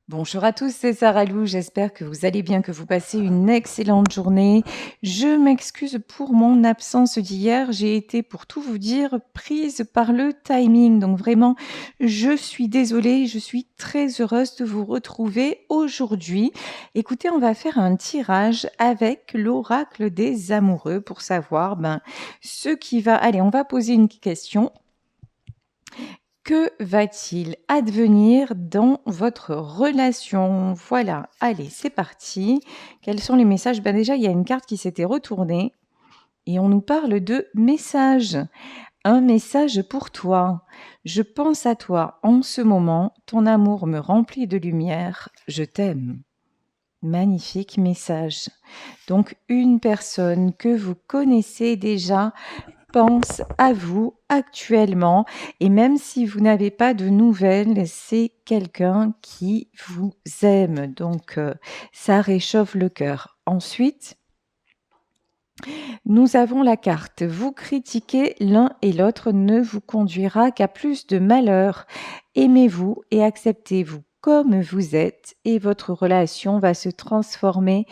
Bonjour à tous, c'est Sarah Lou. J'espère que vous allez bien, que vous passez une excellente journée. Je m'excuse pour mon absence d'hier. J'ai été, pour tout vous dire, prise par le timing. Donc vraiment, je suis désolée. Je suis très heureuse de vous retrouver aujourd'hui. Écoutez, on va faire un tirage avec l'oracle des amoureux pour savoir, ce qui va... Allez, on va poser une question. Que va-t-il advenir dans votre relation? Voilà, allez, c'est parti. Quels sont les messages? Déjà, il y a une carte qui s'était retournée et on nous parle de message. Un message pour toi. Je pense à toi en ce moment. Ton amour me remplit de lumière. Je t'aime. Magnifique message. Donc, une personne que vous connaissez déjà pense à vous actuellement et même si vous n'avez pas de nouvelles, c'est quelqu'un qui vous aime. Donc, ça réchauffe le cœur. Ensuite, nous avons la carte. Vous critiquer l'un et l'autre ne vous conduira qu'à plus de malheur. Aimez-vous et acceptez-vous comme vous êtes et votre relation va se transformer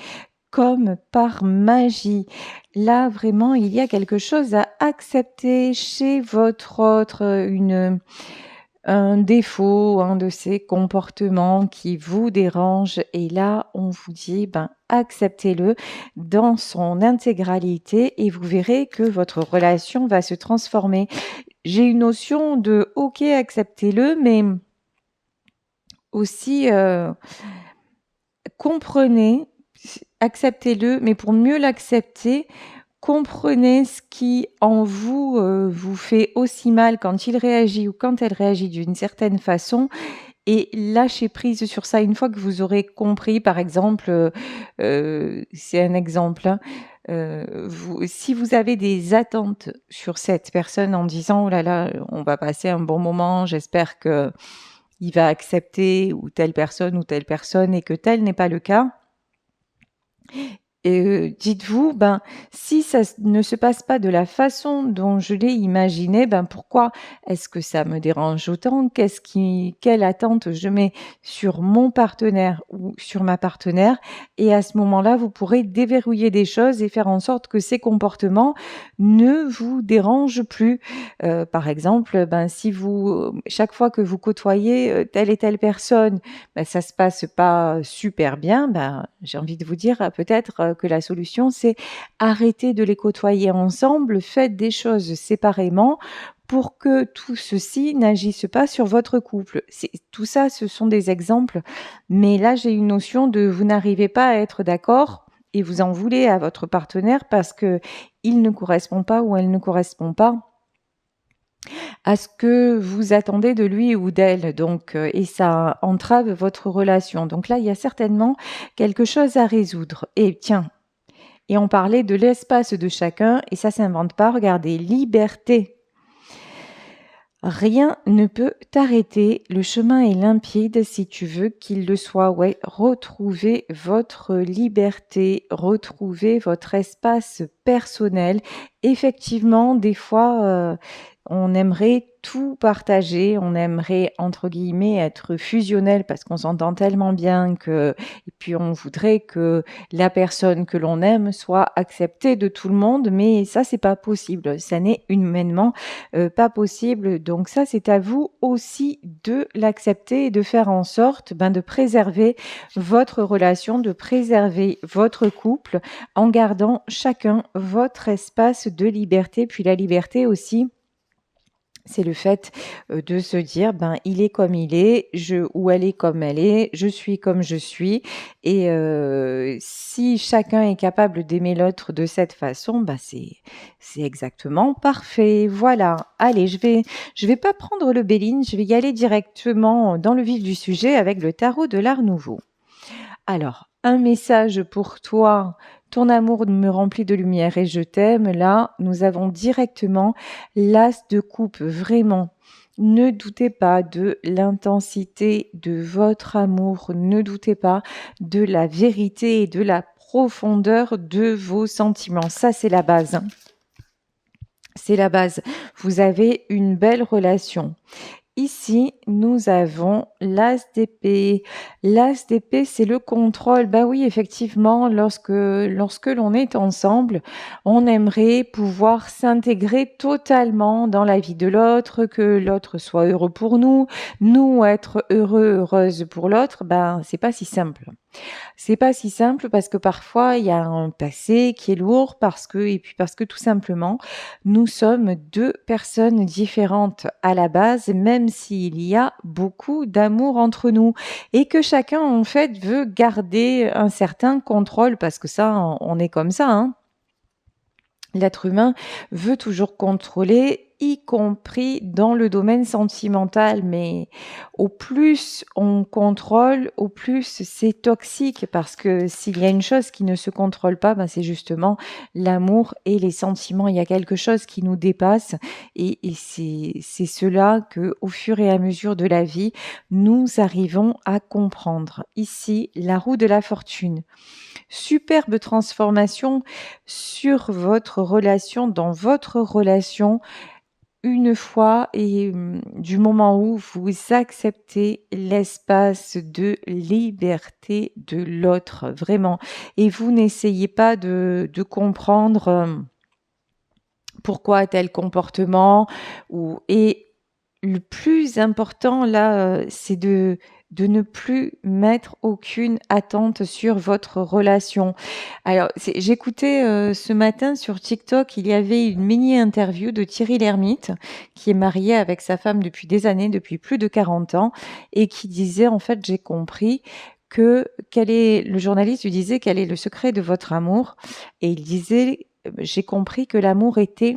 comme par magie. Là, vraiment, il y a quelque chose à accepter chez votre autre, un défaut, un de ces comportements qui vous dérange. Et là, on vous dit, acceptez-le dans son intégralité et vous verrez que votre relation va se transformer. J'ai une notion de, ok, acceptez-le, mais aussi, comprenez, acceptez-le, mais pour mieux l'accepter, comprenez ce qui en vous vous fait aussi mal quand il réagit ou quand elle réagit d'une certaine façon et lâchez prise sur ça. Une fois que vous aurez compris, par exemple, c'est un exemple, hein, si vous avez des attentes sur cette personne en disant oh là là, on va passer un bon moment, j'espère que il va accepter ou telle personne et que tel n'est pas le cas. Et dites-vous, si ça ne se passe pas de la façon dont je l'ai imaginé, pourquoi est-ce que ça me dérange autant? Quelle attente je mets sur mon partenaire ou sur ma partenaire? Et à ce moment-là, vous pourrez déverrouiller des choses et faire en sorte que ces comportements ne vous dérangent plus. Par exemple, si chaque fois que vous côtoyez telle et telle personne, ça se passe pas super bien, j'ai envie de vous dire peut-être que la solution c'est arrêter de les côtoyer ensemble, faites des choses séparément pour que tout ceci n'agisse pas sur votre couple. Tout ça, ce sont des exemples, mais là j'ai une notion de vous n'arrivez pas à être d'accord et vous en voulez à votre partenaire parce que il ne correspond pas ou elle ne correspond pas à ce que vous attendez de lui ou d'elle, donc et ça entrave votre relation. Donc là, il y a certainement quelque chose à résoudre. Et tiens, et on parlait de l'espace de chacun, et ça s'invente pas. Regardez, liberté. Rien ne peut t'arrêter. Le chemin est limpide si tu veux qu'il le soit. Ouais, retrouvez votre liberté, retrouvez votre espace personnel. Effectivement, des fois, on aimerait tout partager, on aimerait entre guillemets être fusionnel parce qu'on s'entend tellement bien et puis on voudrait que la personne que l'on aime soit acceptée de tout le monde, mais ça c'est pas possible, ça n'est humainement pas possible. Donc ça c'est à vous aussi de l'accepter et de faire en sorte de préserver votre relation, de préserver votre couple en gardant chacun votre espace de liberté. Puis la liberté aussi, c'est le fait de se dire, il est comme il est, ou elle est comme elle est, je suis comme je suis. Et si chacun est capable d'aimer l'autre de cette façon, c'est exactement parfait. Voilà. Allez, je vais pas prendre le Béline, je vais y aller directement dans le vif du sujet avec le tarot de l'Art Nouveau. Alors, un message pour toi. Ton amour me remplit de lumière et je t'aime. Là, nous avons directement l'as de coupe. Vraiment, ne doutez pas de l'intensité de votre amour. Ne doutez pas de la vérité et de la profondeur de vos sentiments. Ça, c'est la base. C'est la base. Vous avez une belle relation. Ici, nous avons l'as d'épée. L'as d'épée, c'est le contrôle. Bah oui, effectivement, lorsque l'on est ensemble, on aimerait pouvoir s'intégrer totalement dans la vie de l'autre, que l'autre soit heureux pour nous, nous être heureux, heureuse pour l'autre. Ben, c'est pas si simple. C'est pas si simple parce que parfois il y a un passé qui est lourd et puis parce que tout simplement nous sommes deux personnes différentes à la base, même s'il y a beaucoup d'amour entre nous et que chacun en fait veut garder un certain contrôle parce que ça on est comme ça, hein. L'être humain veut toujours contrôler, y compris dans le domaine sentimental, mais au plus on contrôle, au plus c'est toxique parce que s'il y a une chose qui ne se contrôle pas, ben c'est justement l'amour et les sentiments. Il y a quelque chose qui nous dépasse et c'est cela que, au fur et à mesure de la vie, nous arrivons à comprendre. Ici, la roue de la fortune. Superbe transformation sur votre relation, dans votre relation, une fois du moment où vous acceptez l'espace de liberté de l'autre, vraiment. Et vous n'essayez pas de comprendre pourquoi tel comportement et le plus important là, c'est de ne plus mettre aucune attente sur votre relation. Alors, j'écoutais ce matin sur TikTok, il y avait une mini-interview de Thierry Lhermitte, qui est marié avec sa femme depuis des années, depuis plus de 40 ans, et qui disait, en fait, j'ai compris le journaliste lui disait, quel est le secret de votre amour? Et il disait, j'ai compris que l'amour était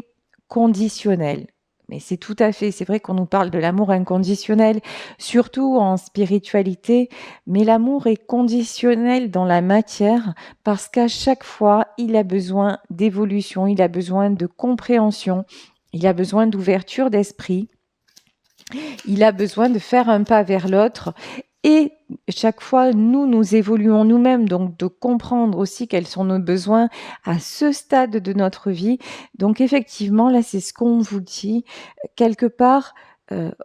conditionnel. Mais c'est vrai qu'on nous parle de l'amour inconditionnel, surtout en spiritualité, mais l'amour est conditionnel dans la matière parce qu'à chaque fois, il a besoin d'évolution, il a besoin de compréhension, il a besoin d'ouverture d'esprit, il a besoin de faire un pas vers l'autre. Et chaque fois, nous évoluons nous-mêmes, donc de comprendre aussi quels sont nos besoins à ce stade de notre vie. Donc effectivement, là, c'est ce qu'on vous dit. Quelque part,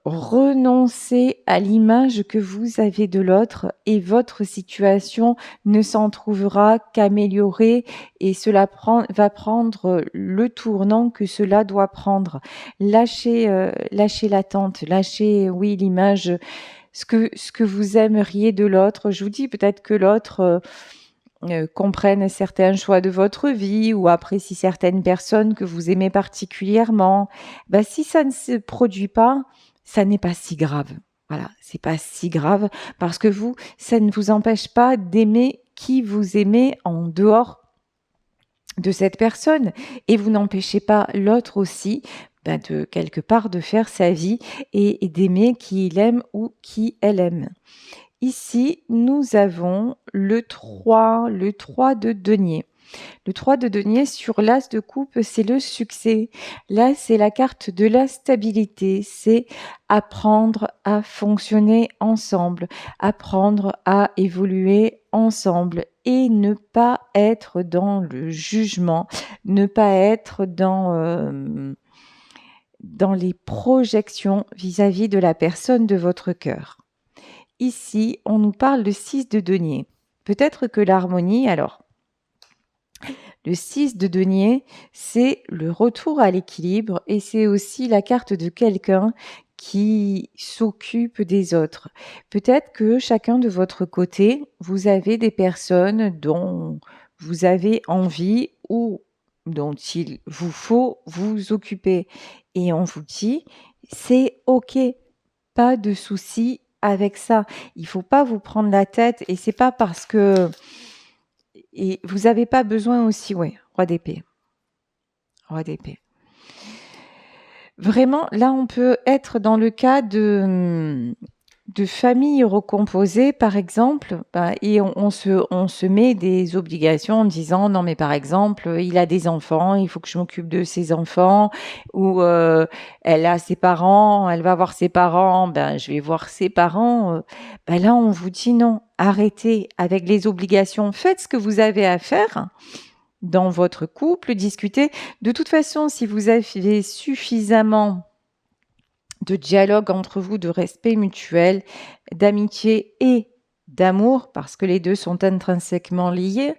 renoncez à l'image que vous avez de l'autre et votre situation ne s'en trouvera qu'améliorée et cela va prendre le tournant que cela doit prendre. Lâchez l'attente, lâchez, oui, l'image ce que vous aimeriez de l'autre. Je vous dis peut-être que l'autre comprenne certains choix de votre vie ou apprécie certaines personnes que vous aimez particulièrement. Ben, si ça ne se produit pas, ça n'est pas si grave. Voilà, c'est pas si grave parce que ça ne vous empêche pas d'aimer qui vous aimez en dehors de cette personne et vous n'empêchez pas l'autre aussi de quelque part de faire sa vie et d'aimer qui il aime ou qui elle aime. Ici, nous avons le 3 de denier. Le 3 de denier sur l'as de coupe, c'est le succès. Là, c'est la carte de la stabilité. C'est apprendre à fonctionner ensemble, apprendre à évoluer ensemble et ne pas être dans le jugement, ne pas être dans les projections vis-à-vis de la personne de votre cœur. Ici, on nous parle de 6 de denier. Peut-être que l'harmonie, alors, le 6 de denier, c'est le retour à l'équilibre et c'est aussi la carte de quelqu'un qui s'occupe des autres. Peut-être que chacun de votre côté, vous avez des personnes dont vous avez envie ou dont il vous faut vous occuper. Et on vous dit, c'est OK, pas de souci avec ça. Il faut pas vous prendre la tête et c'est pas parce que et vous n'avez pas besoin aussi, ouais, roi d'épée. Roi d'épée. Vraiment, là, on peut être dans le cas de familles recomposées, par exemple, et on se met des obligations en disant, non, mais par exemple, il a des enfants, il faut que je m'occupe de ses enfants, ou elle a ses parents, elle va voir ses parents, je vais voir ses parents. Là, on vous dit non, arrêtez avec les obligations, faites ce que vous avez à faire dans votre couple, discutez. De toute façon, si vous avez suffisamment de dialogue entre vous, de respect mutuel, d'amitié et d'amour, parce que les deux sont intrinsèquement liés,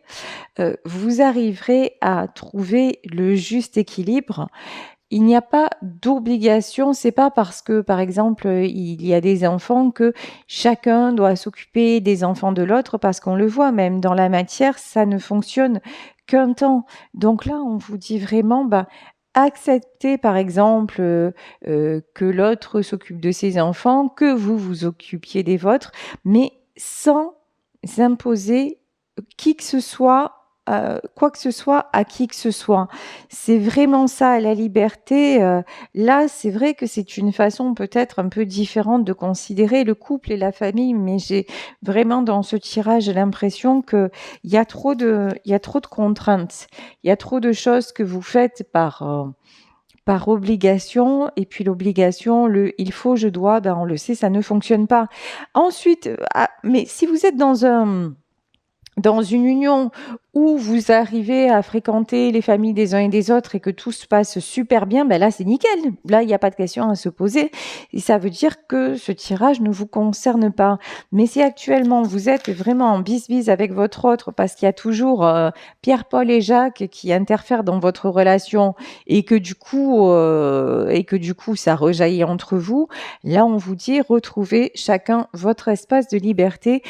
vous arriverez à trouver le juste équilibre. Il n'y a pas d'obligation, c'est pas parce que, par exemple, il y a des enfants que chacun doit s'occuper des enfants de l'autre, parce qu'on le voit même dans la matière, ça ne fonctionne qu'un temps. Donc là, on vous dit vraiment, acceptez par exemple que l'autre s'occupe de ses enfants, que vous vous occupiez des vôtres, mais sans imposer qui que ce soit, quoi que ce soit à qui que ce soit. C'est vraiment ça, la liberté. Là, c'est vrai que c'est une façon peut-être un peu différente de considérer le couple et la famille, mais j'ai vraiment dans ce tirage l'impression que il y a trop de contraintes, il y a trop de choses que vous faites par obligation, et puis l'obligation, le il faut, je dois, on le sait, ça ne fonctionne pas. Ensuite, mais si vous êtes dans une union où vous arrivez à fréquenter les familles des uns et des autres et que tout se passe super bien, là, c'est nickel. Là, il n'y a pas de question à se poser. Et ça veut dire que ce tirage ne vous concerne pas. Mais si actuellement vous êtes vraiment en bis-bis avec votre autre parce qu'il y a toujours Pierre, Paul et Jacques qui interfèrent dans votre relation et que du coup, ça rejaillit entre vous, là, on vous dit retrouvez chacun votre espace de liberté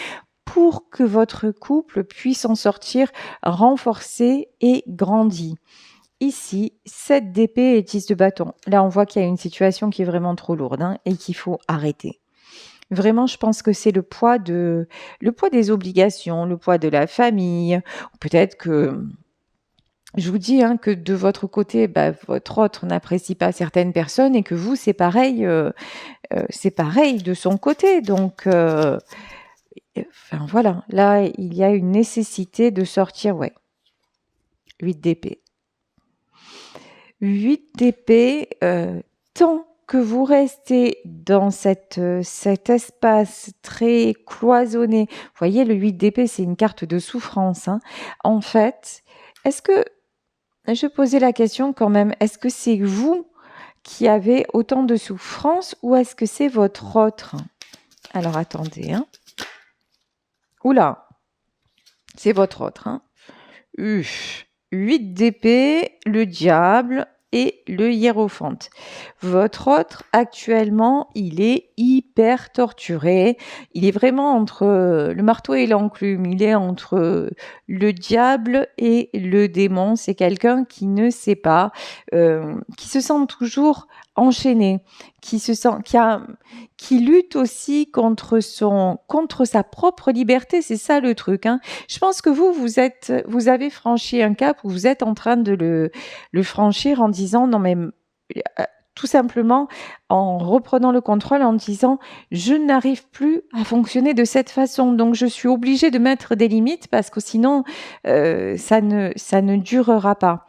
pour que votre couple puisse en sortir renforcé et grandi. Ici, 7 d'épée et 10 de bâton. Là, on voit qu'il y a une situation qui est vraiment trop lourde et qu'il faut arrêter. Vraiment, je pense que c'est le poids des obligations, le poids de la famille. Peut-être que je vous dis que de votre côté, votre autre n'apprécie pas certaines personnes et que vous, c'est pareil de son côté. Donc, voilà, là, il y a une nécessité de sortir, 8 d'épée. 8 d'épée, tant que vous restez dans cet espace très cloisonné, vous voyez, le 8 d'épée, c'est une carte de souffrance. En fait, est-ce que, je posais la question quand même, est-ce que c'est vous qui avez autant de souffrance ou est-ce que c'est votre autre? Alors, attendez, Oula, c'est votre autre. 8 d'épée, le diable et le hiérophante. Votre autre, actuellement, il est hyper torturé. Il est vraiment entre le marteau et l'enclume. Il est entre le diable et le démon. C'est quelqu'un qui ne sait pas, qui se sent toujours enchaîné, qui lutte aussi contre sa propre liberté. C'est ça le truc. Je pense que vous avez franchi un cap où vous êtes en train de le franchir en disant non mais tout simplement en reprenant le contrôle, en disant je n'arrive plus à fonctionner de cette façon, donc je suis obligée de mettre des limites parce que sinon ça ne durera pas.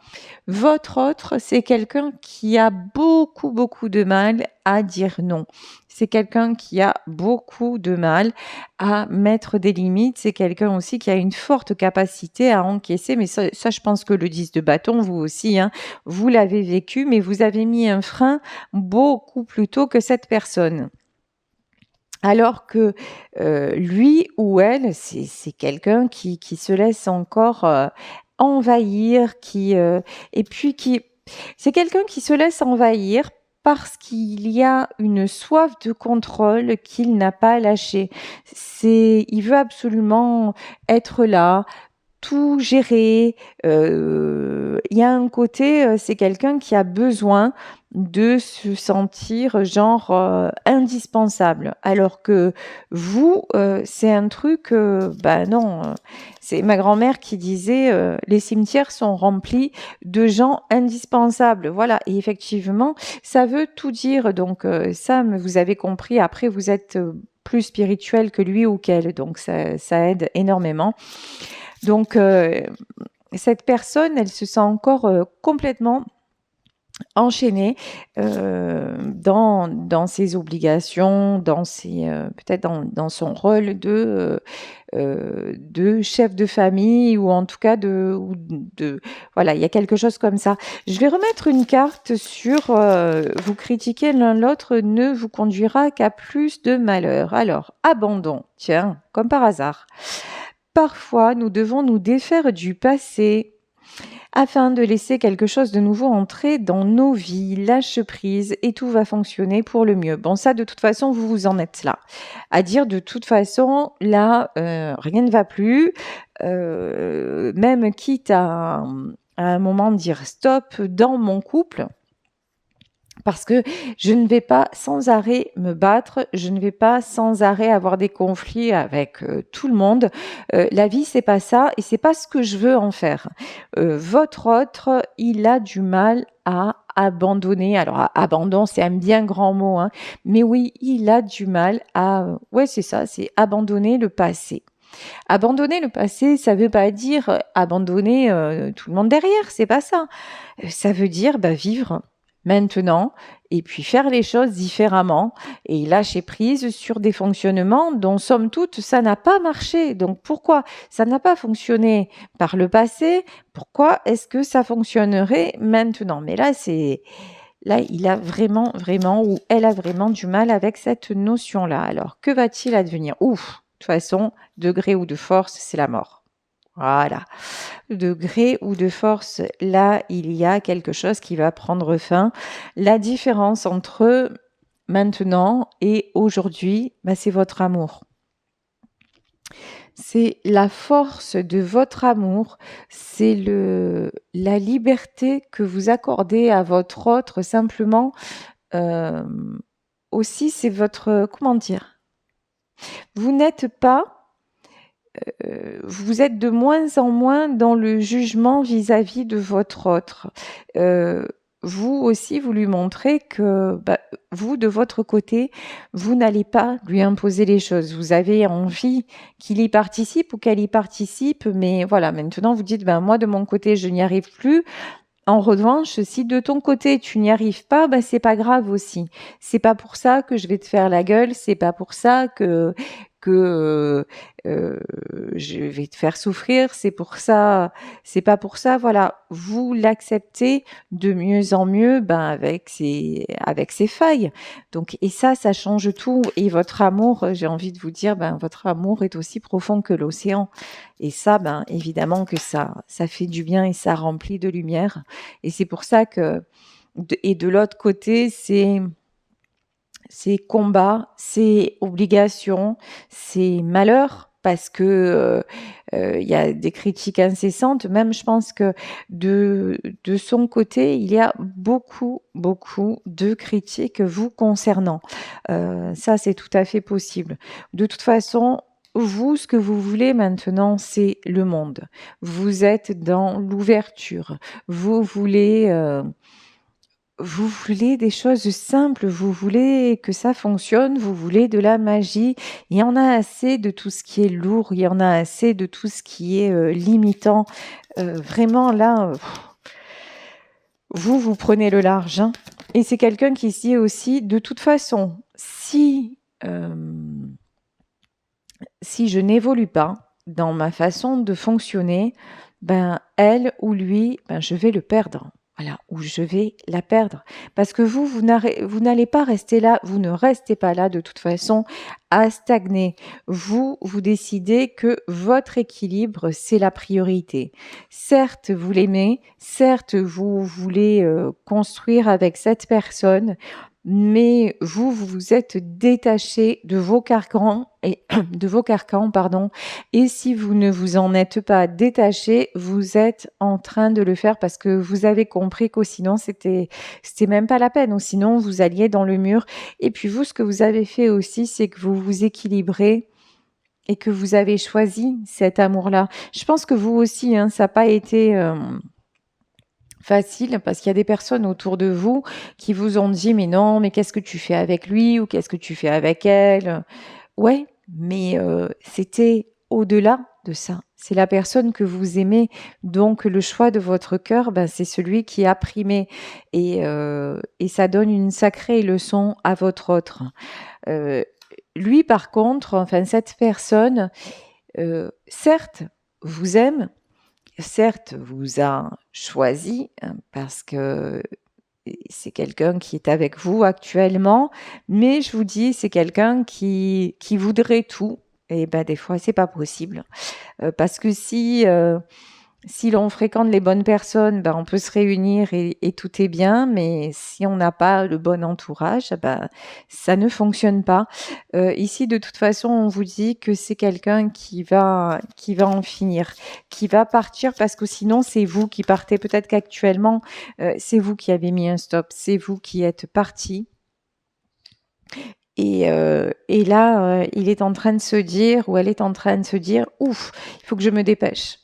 Votre autre, c'est quelqu'un qui a beaucoup de mal à dire non. C'est quelqu'un qui a beaucoup de mal à mettre des limites. C'est quelqu'un aussi qui a une forte capacité à encaisser. Mais ça, je pense que le 10 de bâton, vous aussi, vous l'avez vécu, mais vous avez mis un frein beaucoup plus tôt que cette personne. Alors que lui ou elle, c'est quelqu'un qui se laisse encore envahir, c'est quelqu'un qui se laisse envahir parce qu'il y a une soif de contrôle qu'il n'a pas lâchée. Il veut absolument être là, tout gérer. Il y a un côté, c'est quelqu'un qui a besoin de se sentir genre indispensable, alors que vous, c'est un truc, non. C'est ma grand-mère qui disait les cimetières sont remplis de gens indispensables. Voilà, et effectivement, ça veut tout dire. Donc Sam, vous avez compris. Après, vous êtes plus spirituel que lui ou qu'elle, donc ça aide énormément. Donc, cette personne, elle se sent encore complètement enchaîné dans ses obligations, peut-être dans son rôle de chef de famille ou en tout cas voilà, il y a quelque chose comme ça. Je vais remettre une carte sur vous critiquer l'un l'autre ne vous conduira qu'à plus de malheur. Alors, abandon, tiens, comme par hasard. Parfois, nous devons nous défaire du passé afin de laisser quelque chose de nouveau entrer dans nos vies. Lâche prise et tout va fonctionner pour le mieux. Bon, ça, de toute façon, vous vous en êtes là. À dire, de toute façon, là, rien ne va plus. Même quitte à un moment dire stop dans mon couple, parce que je ne vais pas sans arrêt me battre, je ne vais pas sans arrêt avoir des conflits avec tout le monde. La vie, c'est pas ça et c'est pas ce que je veux en faire. Votre autre, il a du mal à abandonner. Alors, abandon, c'est un bien grand mot, hein, mais oui, il a du mal à... Ouais, c'est ça, c'est abandonner le passé. Abandonner le passé, ça veut pas dire abandonner tout le monde derrière, c'est pas ça. Ça veut dire vivre maintenant et puis faire les choses différemment et lâcher prise sur des fonctionnements dont somme toute ça n'a pas marché. Donc pourquoi ça n'a pas fonctionné par le passé? Pourquoi est-ce que ça fonctionnerait maintenant? Mais là, il a vraiment ou elle a vraiment du mal avec cette notion-là. Alors que va-t-il advenir? Ouf, de toute façon, de gré ou de force, c'est la mort. Voilà. De gré ou de force, là, il y a quelque chose qui va prendre fin. La différence entre maintenant et aujourd'hui, c'est votre amour. C'est la force de votre amour, c'est la liberté que vous accordez à votre autre simplement. Aussi, c'est votre, comment dire, vous n'êtes pas vous êtes de moins en moins dans le jugement vis-à-vis de votre autre. Vous aussi, vous lui montrez que vous, de votre côté, vous n'allez pas lui imposer les choses. Vous avez envie qu'il y participe ou qu'elle y participe, mais voilà, maintenant vous dites, moi, de mon côté, je n'y arrive plus. En revanche, si de ton côté tu n'y arrives pas, c'est pas grave aussi. C'est pas pour ça que je vais te faire la gueule, c'est pas pour ça que je vais te faire souffrir, c'est pas pour ça, voilà. Vous l'acceptez de mieux en mieux, avec ses failles. Donc, et ça change tout. Et votre amour, j'ai envie de vous dire, votre amour est aussi profond que l'océan. Et ça, évidemment que ça fait du bien et ça remplit de lumière. Et c'est pour ça que, et de l'autre côté, c'est combat, c'est obligation, c'est malheur parce que il y a des critiques incessantes. Même, je pense que de son côté, il y a beaucoup de critiques vous concernant. Ça, c'est tout à fait possible. De toute façon, vous, ce que vous voulez maintenant, c'est le monde. Vous êtes dans l'ouverture. Vous voulez des choses simples, vous voulez que ça fonctionne, vous voulez de la magie. Il y en a assez de tout ce qui est lourd, il y en a assez de tout ce qui est limitant. Vraiment, là, vous prenez le large. Hein. Et c'est quelqu'un qui se dit aussi, de toute façon, si je n'évolue pas dans ma façon de fonctionner, elle ou lui, je vais le perdre. Voilà, ou je vais la perdre. Parce que vous n'allez pas rester là, vous ne restez pas là de toute façon à stagner. Vous décidez que votre équilibre, c'est la priorité. Certes, vous l'aimez, certes, vous voulez construire avec cette personne, mais vous vous êtes détaché de vos carcans et si vous ne vous en êtes pas détaché, vous êtes en train de le faire parce que vous avez compris qu'au sinon c'était même pas la peine, ou sinon vous alliez dans le mur. Et puis vous, ce que vous avez fait aussi, c'est que vous vous équilibrez et que vous avez choisi cet amour-là. Je pense que vous aussi, ça n'a pas été facile parce qu'il y a des personnes autour de vous qui vous ont dit mais non, mais qu'est-ce que tu fais avec lui ou qu'est-ce que tu fais avec elle? Ouais, mais c'était au-delà de ça. C'est la personne que vous aimez. Donc, le choix de votre cœur, ben, c'est celui qui a primé. Et ça donne une sacrée leçon à votre autre. Euh, Lui, par contre, enfin, cette personne, certes, vous aime, certes, vous a choisi, hein, parce que c'est quelqu'un qui est avec vous actuellement, mais je vous dis, c'est quelqu'un qui voudrait tout. Et ben, des fois, c'est pas possible. Parce que si l'on fréquente les bonnes personnes, ben, on peut se réunir et tout est bien, mais si on n'a pas le bon entourage, ben, ça ne fonctionne pas. Ici, de toute façon, on vous dit que c'est quelqu'un qui va en finir, qui va partir parce que sinon, c'est vous qui partez. Peut-être qu'actuellement, c'est vous qui avez mis un stop, c'est vous qui êtes parti. Et là, il est en train de se dire, ou elle est en train de se dire, ouf, il faut que je me dépêche.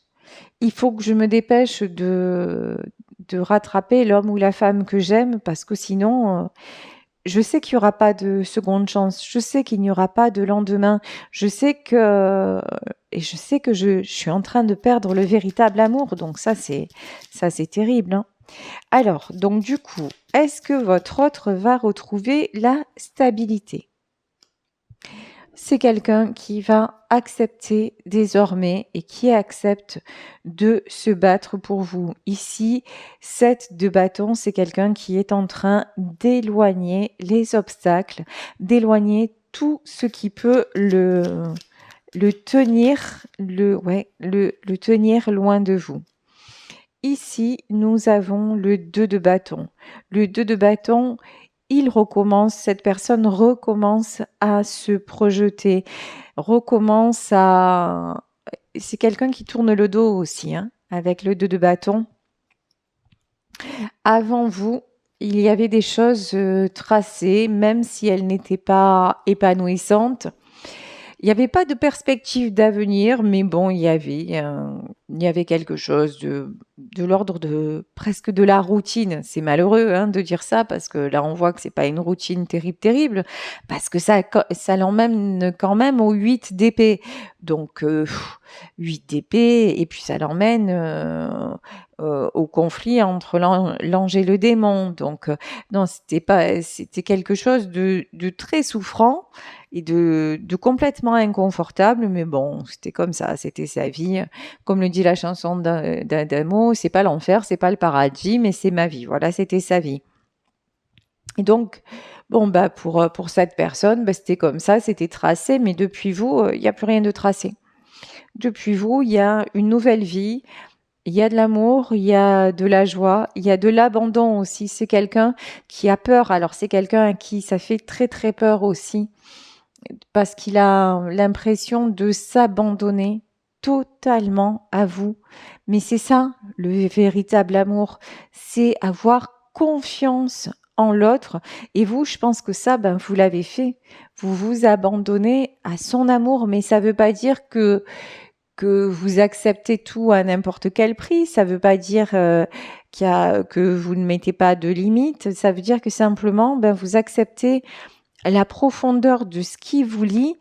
Il faut que je me dépêche de rattraper l'homme ou la femme que j'aime parce que sinon, je sais qu'il n'y aura pas de seconde chance. Je sais qu'il n'y aura pas de lendemain. Et je sais que je suis en train de perdre le véritable amour. Donc ça c'est terrible, hein. Alors, donc du coup, est-ce que votre autre va retrouver la stabilité? C'est quelqu'un qui va accepter désormais et qui accepte de se battre pour vous. Ici, 7 de bâton, c'est quelqu'un qui est en train d'éloigner les obstacles, d'éloigner tout ce qui peut le tenir, le tenir loin de vous. Ici, nous avons le 2 de bâton. Le 2 de bâton, cette personne recommence à se projeter, c'est quelqu'un qui tourne le dos aussi, hein, avec le 2 de bâton. Avant vous, il y avait des choses tracées, même si elles n'étaient pas épanouissantes. Il n'y avait pas de perspective d'avenir, mais bon, il y avait quelque chose de l'ordre de presque de la routine. C'est malheureux, hein, de dire ça parce que là, on voit que c'est pas une routine terrible, parce que ça l'emmène quand même au 8 d'épée. Donc 8 d'épée, et puis ça l'emmène au conflit entre l'ange et le démon. Donc non, c'était quelque chose de très souffrant et de complètement inconfortable, mais bon, c'était comme ça, c'était sa vie. Comme le dit la chanson d'Adamo, c'est pas l'enfer, c'est pas le paradis, mais c'est ma vie. Voilà, c'était sa vie. Et donc, bon, bah pour cette personne, bah, c'était comme ça, c'était tracé, mais depuis vous, il n'y a plus rien de tracé. Depuis vous, il y a une nouvelle vie, il y a de l'amour, il y a de la joie, il y a de l'abandon aussi. C'est quelqu'un qui a peur. Alors, c'est quelqu'un à qui ça fait très très peur aussi parce qu'il a l'impression de s'abandonner totalement à vous. Mais c'est ça, le véritable amour, c'est avoir confiance en l'autre. Et vous, je pense que ça, ben, vous l'avez fait. Vous vous abandonnez à son amour, mais ça veut pas dire que vous acceptez tout à n'importe quel prix. Ça veut pas dire que vous ne mettez pas de limites. Ça veut dire que simplement, ben, vous acceptez la profondeur de ce qui vous lie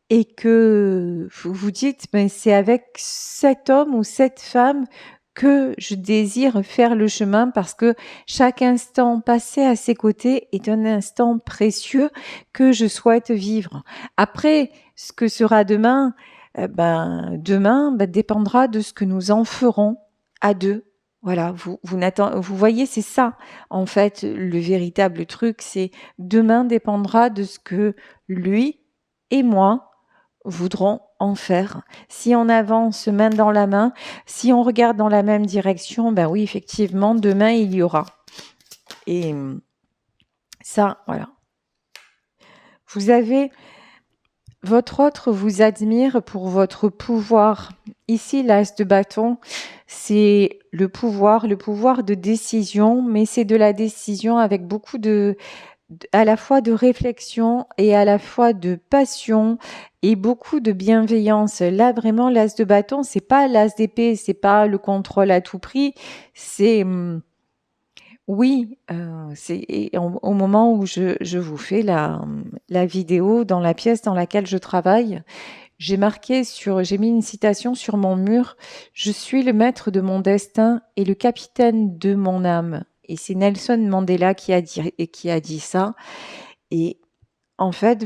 et que vous vous dites, ben, c'est avec cet homme ou cette femme que je désire faire le chemin parce que chaque instant passé à ses côtés est un instant précieux que je souhaite vivre. Après, ce que sera demain, demain dépendra de ce que nous en ferons à deux. Voilà, vous voyez, c'est ça, en fait, le véritable truc, c'est demain dépendra de ce que lui et moi voudrons en faire. Si on avance main dans la main, si on regarde dans la même direction, ben oui, effectivement, demain il y aura. Et ça, voilà. Vous avez Votre autre vous admire pour votre pouvoir. Ici, l'as de bâton, c'est le pouvoir de décision, mais c'est de la décision avec beaucoup à la fois de réflexion et à la fois de passion et beaucoup de bienveillance. Là, vraiment, l'as de bâton, c'est pas l'as d'épée, c'est pas le contrôle à tout prix, c'est oui, au moment où je vous fais la vidéo dans la pièce dans laquelle je travaille, j'ai mis une citation sur mon mur. Je suis le maître de mon destin et le capitaine de mon âme. Et c'est Nelson Mandela qui a dit ça. Et en fait,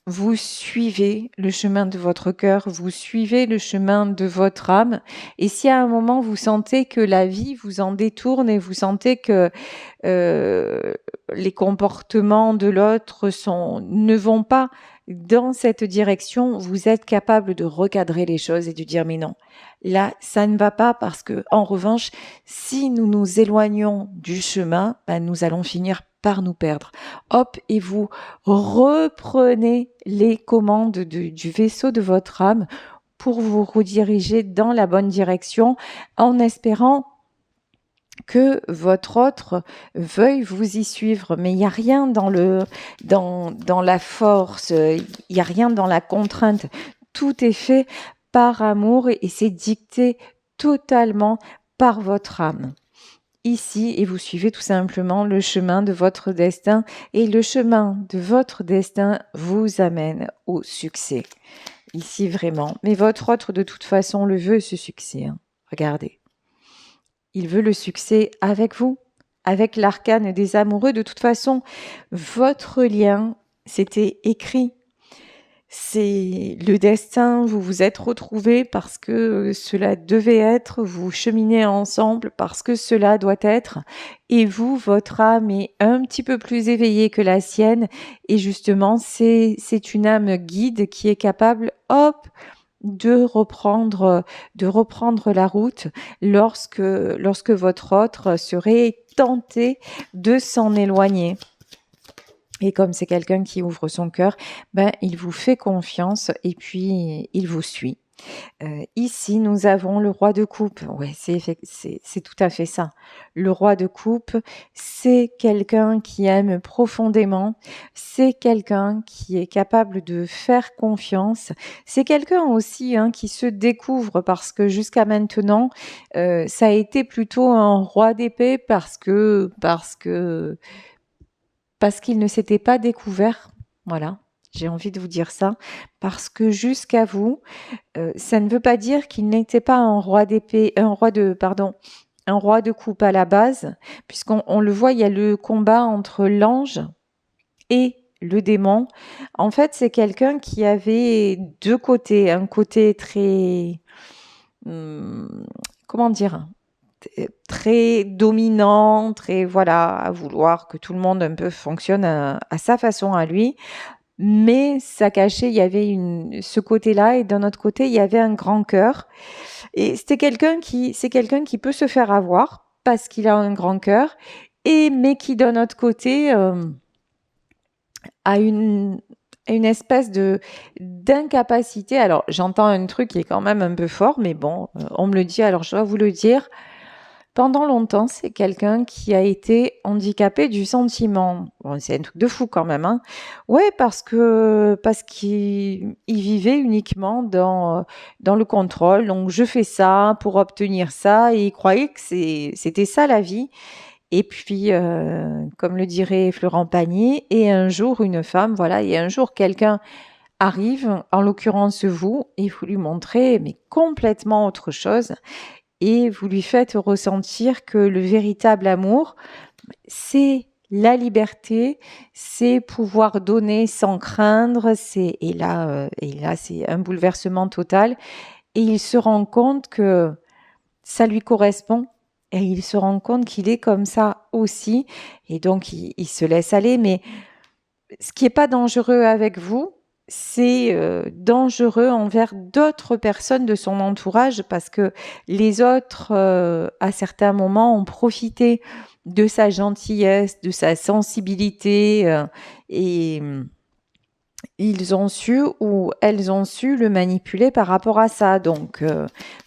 vous suivez le chemin de votre cœur, vous suivez le chemin de votre âme. Et si à un moment vous sentez que la vie vous en détourne et vous sentez que euh, les comportements de l'autre ne vont pas dans cette direction, vous êtes capable de recadrer les choses et de dire mais non, là ça ne va pas parce que en revanche, si nous nous éloignons du chemin, ben, nous allons finir par nous perdre. Hop, et vous reprenez les commandes du vaisseau de votre âme pour vous rediriger dans la bonne direction en espérant que votre autre veuille vous y suivre. Mais il n'y a rien dans la force, il n'y a rien dans la contrainte. Tout est fait par amour et c'est dicté totalement par votre âme. Ici, et vous suivez tout simplement le chemin de votre destin et le chemin de votre destin vous amène au succès. Ici vraiment. Mais votre autre de toute façon le veut ce succès. Hein. Regardez. Il veut le succès avec vous, avec l'arcane des amoureux. De toute façon, votre lien, c'était écrit. C'est le destin, vous vous êtes retrouvés parce que cela devait être, vous cheminez ensemble parce que cela doit être. Et vous, votre âme est un petit peu plus éveillée que la sienne. Et justement, c'est une âme guide qui est capable, hop, de reprendre la route lorsque votre autre serait tenté de s'en éloigner. Et comme c'est quelqu'un qui ouvre son cœur, ben il vous fait confiance et puis il vous suit. Ici, nous avons le roi de coupe. Ouais, c'est tout à fait ça. Le roi de coupe, c'est quelqu'un qui aime profondément. C'est quelqu'un qui est capable de faire confiance. C'est quelqu'un aussi qui se découvre parce que jusqu'à maintenant, ça a été plutôt un roi d'épée parce qu'il ne s'était pas découvert. Voilà. J'ai envie de vous dire ça parce que jusqu'à vous, ça ne veut pas dire qu'il n'était pas un roi de coupe à la base, puisqu'on le voit, il y a le combat entre l'ange et le démon. En fait, c'est quelqu'un qui avait deux côtés, un côté très, comment dire, très dominant, très voilà, à vouloir que tout le monde un peu fonctionne à sa façon à lui. Mais ça cachait, il y avait ce côté-là, et d'un autre côté, il y avait un grand cœur. Et c'est quelqu'un qui peut se faire avoir parce qu'il a un grand cœur, mais qui d'un autre côté a une espèce d'incapacité. Alors j'entends un truc qui est quand même un peu fort, mais bon, on me le dit, alors je dois vous le dire. Pendant longtemps, c'est quelqu'un qui a été handicapé du sentiment. Bon, c'est un truc de fou quand même, hein. Ouais, parce qu'il vivait uniquement dans le contrôle. Donc, je fais ça pour obtenir ça, et il croyait que c'était ça la vie. Et puis, comme le dirait Florent Pagny, et un jour une femme, voilà, et un jour quelqu'un arrive, en l'occurrence vous, et vous lui montrez mais complètement autre chose et vous lui faites ressentir que le véritable amour, c'est la liberté, c'est pouvoir donner sans craindre, et là c'est un bouleversement total et il se rend compte que ça lui correspond et il se rend compte qu'il est comme ça aussi et donc il se laisse aller, mais ce qui est pas dangereux avec vous, c'est dangereux envers d'autres personnes de son entourage parce que les autres, à certains moments, ont profité de sa gentillesse, de sa sensibilité et ils ont su ou elles ont su le manipuler par rapport à ça. Donc,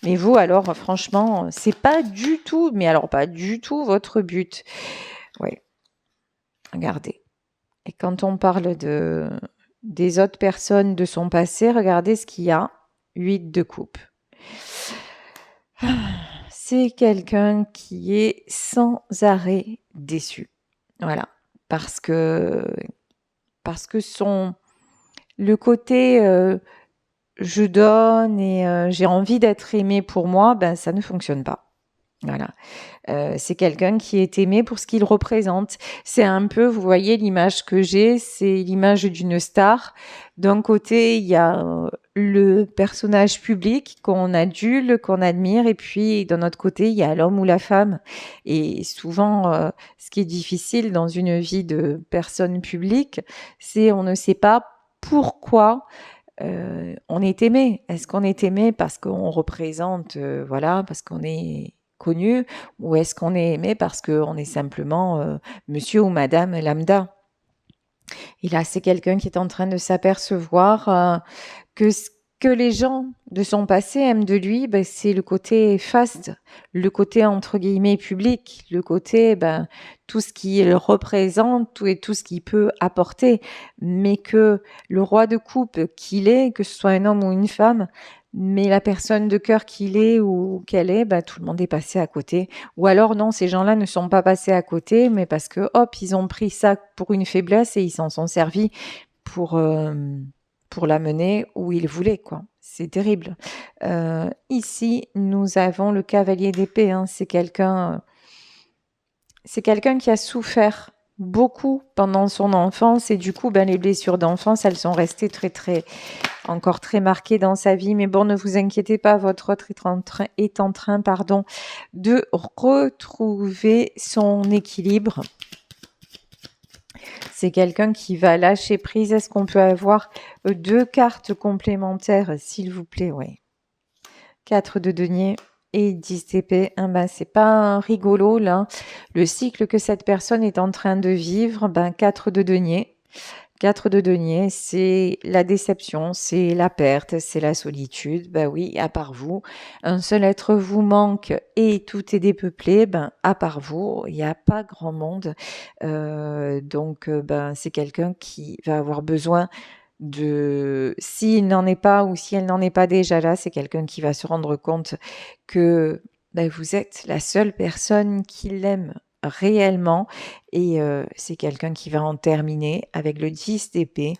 mais vous, alors, franchement, c'est pas du tout, mais alors pas du tout votre but. Oui, regardez. Et quand on parle des autres personnes de son passé, regardez ce qu'il y a. 8 de coupe. C'est quelqu'un qui est sans arrêt déçu. Voilà. Parce que Le côté je donne et j'ai envie d'être aimé pour moi, ben ça ne fonctionne pas. Voilà. C'est quelqu'un qui est aimé pour ce qu'il représente. C'est un peu, vous voyez, l'image que j'ai, c'est l'image d'une star. D'un côté, il y a le personnage public qu'on adule, qu'on admire, et puis d'un autre côté, il y a l'homme ou la femme. Et souvent, ce qui est difficile dans une vie de personne publique, c'est on ne sait pas pourquoi on est aimé. Est-ce qu'on est aimé parce qu'on représente, voilà, parce qu'on est connu, ou est-ce qu'on est aimé parce qu'on est simplement monsieur ou madame lambda? Et là, c'est quelqu'un qui est en train de s'apercevoir que ce que les gens de son passé aiment de lui, ben, c'est le côté faste, le côté entre guillemets public, le côté tout ce qu'il représente, tout ce qu'il peut apporter, mais que le roi de coupe qu'il est, que ce soit un homme ou une femme, mais la personne de cœur qu'il est ou qu'elle est, tout le monde est passé à côté. Ou alors non, ces gens-là ne sont pas passés à côté, mais parce que hop, ils ont pris ça pour une faiblesse et ils s'en sont servis pour l'amener où il voulait, quoi. C'est terrible. Ici, nous avons le cavalier d'épée. Hein. C'est quelqu'un qui a souffert beaucoup pendant son enfance et du coup, les blessures d'enfance, elles sont restées encore très marquées dans sa vie. Mais bon, ne vous inquiétez pas, votre autre est en train, de retrouver son équilibre. C'est quelqu'un qui va lâcher prise. Est-ce qu'on peut avoir 2 cartes complémentaires, s'il vous plaît? Oui. 4 de denier et 10 d'épée. C'est pas rigolo, là. Le cycle que cette personne est en train de vivre, 4 de denier. 4 de denier, c'est la déception, c'est la perte, c'est la solitude. Oui, à part vous, un seul être vous manque et tout est dépeuplé. À part vous, il n'y a pas grand monde. Donc, c'est quelqu'un qui va avoir besoin s'il n'en est pas ou si elle n'en est pas déjà là, c'est quelqu'un qui va se rendre compte que vous êtes la seule personne qui l'aime réellement et c'est quelqu'un qui va en terminer avec le 10 d'épée,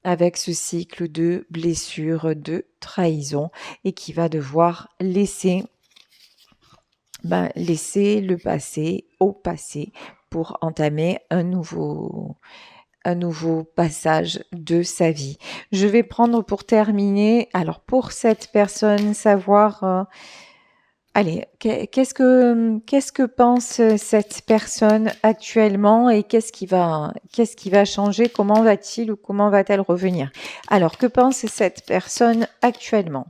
avec ce cycle de blessures, de trahison et qui va devoir laisser le passé au passé pour entamer un nouveau passage de sa vie. Je vais prendre pour terminer, alors pour cette personne, savoir allez, qu'est-ce que pense cette personne actuellement et qu'est-ce qui va changer? Comment va-t-il ou comment va-t-elle revenir? Alors, que pense cette personne actuellement?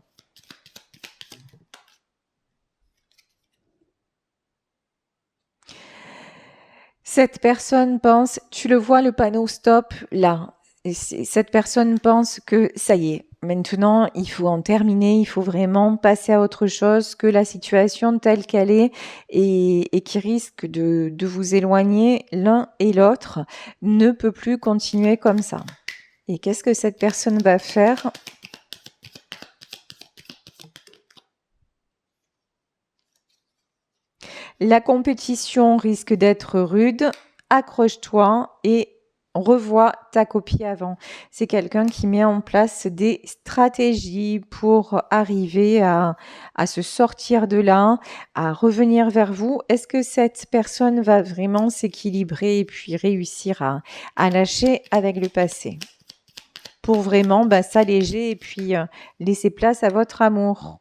Cette personne pense, tu le vois le panneau stop là. Et cette personne pense que ça y est, maintenant il faut en terminer, il faut vraiment passer à autre chose, que la situation telle qu'elle est et qui risque de vous éloigner l'un et l'autre ne peut plus continuer comme ça. Et qu'est-ce que cette personne va faire? La compétition risque d'être rude. Accroche-toi et revois ta copie avant. C'est quelqu'un qui met en place des stratégies pour arriver à se sortir de là, à revenir vers vous. Est-ce que cette personne va vraiment s'équilibrer et puis réussir à lâcher avec le passé pour vraiment s'alléger et puis laisser place à votre amour?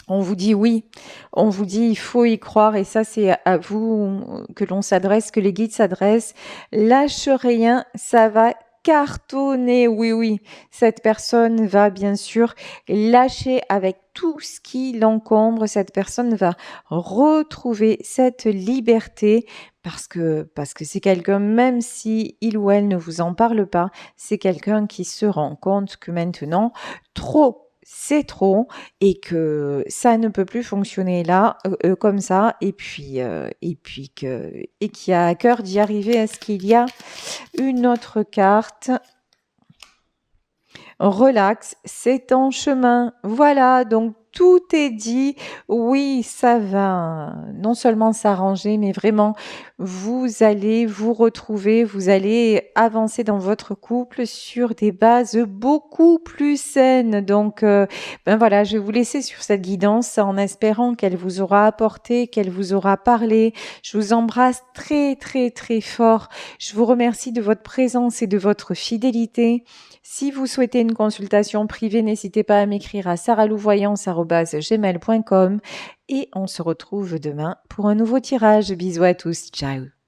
On vous dit oui, on vous dit il faut y croire et ça c'est à vous que l'on s'adresse, que les guides s'adressent. Lâche rien, ça va cartonner, oui. Cette personne va bien sûr lâcher avec tout ce qui l'encombre. Cette personne va retrouver cette liberté parce que c'est quelqu'un, même si il ou elle ne vous en parle pas, c'est quelqu'un qui se rend compte que maintenant, c'est trop et que ça ne peut plus fonctionner là comme ça et puis qui a à cœur d'y arriver. Est-ce qu'il y a une autre carte? Relax, c'est en chemin. Voilà, donc tout est dit. Oui, ça va non seulement s'arranger, mais vraiment, vous allez vous retrouver, vous allez avancer dans votre couple sur des bases beaucoup plus saines. Donc, ben voilà, je vais vous laisser sur cette guidance en espérant qu'elle vous aura apporté, qu'elle vous aura parlé. Je vous embrasse très, très, très fort. Je vous remercie de votre présence et de votre fidélité. Si vous souhaitez une consultation privée, n'hésitez pas à m'écrire à saralouvoyance@gmail.com et on se retrouve demain pour un nouveau tirage. Bisous à tous. Ciao.